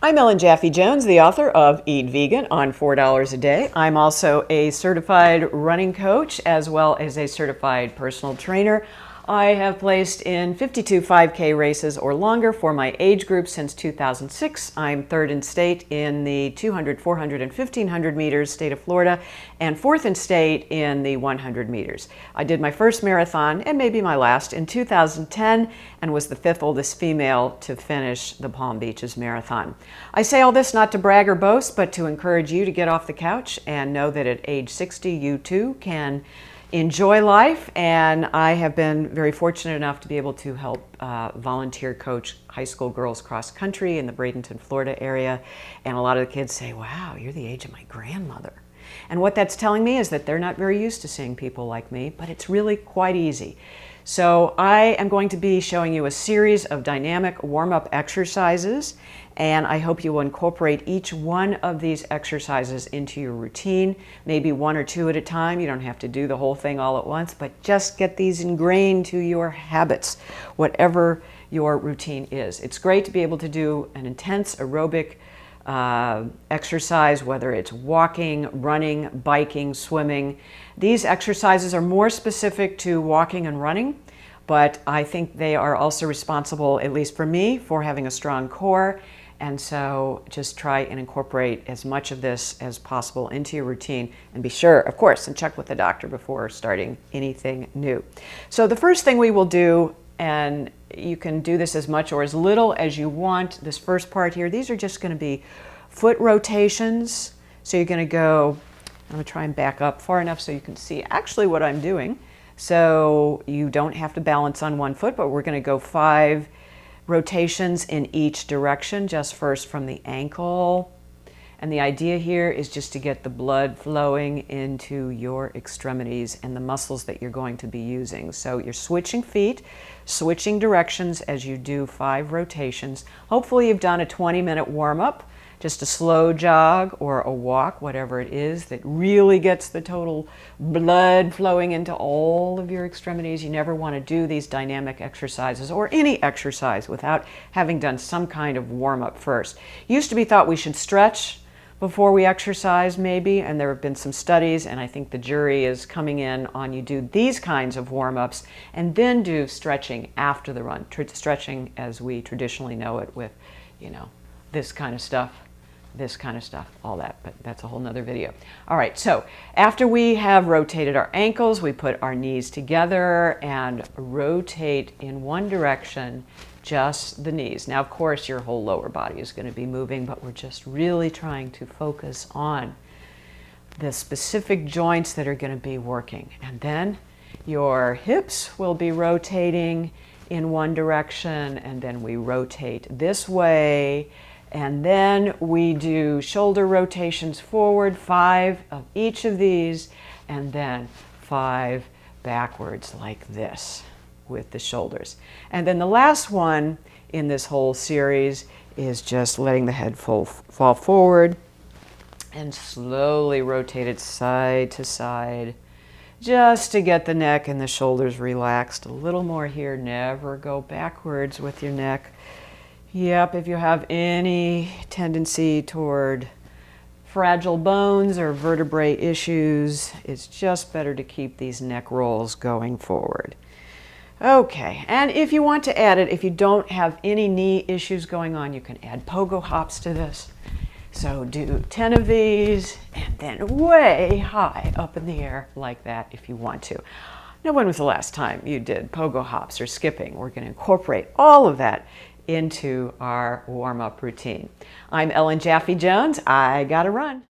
I'm Ellen Jaffe Jones, the author of Eat Vegan on $4 a Day. I'm also a certified running coach as well as a certified personal trainer. I have placed in 52 5K races or longer for my age group since 2006. I'm third in state in the 200, 400, and 1500 meters, state of Florida, and fourth in state in the 100 meters. I did my first marathon, and maybe my last, in 2010, and was the fifth oldest female to finish the Palm Beaches Marathon. I say all this not to brag or boast, but to encourage you to get off the couch and know that at age 60, you too can enjoy life. And I have been very fortunate enough to be able to help volunteer coach high school girls cross country in the Bradenton, Florida area. And a lot of the kids say, wow, you're the age of my grandmother. And what that's telling me is that they're not very used to seeing people like me, but it's really quite easy. So I am going to be showing you a series of dynamic warm-up exercises, and I hope you will incorporate each one of these exercises into your routine, maybe one or two at a time. You don't have to do the whole thing all at once, but just get these ingrained to your habits, whatever your routine is. It's great to be able to do an intense aerobic exercise, whether it's walking, running, biking, swimming. These exercises are more specific to walking and running, but I think they are also responsible, at least for me, for having a strong core. And so just try and incorporate as much of this as possible into your routine, and be sure, of course, and check with the doctor before starting anything new. So the first thing we will do, and you can do this as much or as little as you want. This first part here, these are just going to be foot rotations. So you're going to go, I'm going to try and back up far enough so you can see actually what I'm doing. So you don't have to balance on one foot, but we're going to go 5 rotations in each direction, just first from the ankle. And the idea here is just to get the blood flowing into your extremities and the muscles that you're going to be using. So you're switching feet, switching directions as you do 5 rotations. Hopefully you've done a 20-minute warm-up, just a slow jog or a walk, whatever it is that really gets the total blood flowing into all of your extremities. You never want to do these dynamic exercises or any exercise without having done some kind of warm-up first. It used to be thought we should stretch before we exercise maybe, and there have been some studies, and I think the jury is coming in on you do these kinds of warm-ups and then do stretching after the run. Stretching as we traditionally know it with, you know, this kind of stuff, all that, but that's a whole nother video. All right, so after we have rotated our ankles, we put our knees together and rotate in one direction, just the knees. Now, of course, your whole lower body is going to be moving, but we're just really trying to focus on the specific joints that are going to be working. And then your hips will be rotating in one direction, and then we rotate this way, and then we do shoulder rotations forward, 5 of each of these, and then 5 backwards like this with the shoulders. And then the last one in this whole series is just letting the head fall forward and slowly rotate it side to side, just to get the neck and the shoulders relaxed. A little more here. Never go backwards with your neck. Yep, if you have any tendency toward fragile bones or vertebrae issues, it's just better to keep these neck rolls going forward. Okay, and if you want to add it, if you don't have any knee issues going on, you can add pogo hops to this. So do 10 of these and then way high up in the air like that if you want to. Now, when was the last time you did pogo hops or skipping? We're going to incorporate all of that into our warm-up routine. I'm Ellen Jaffe Jones. I gotta run.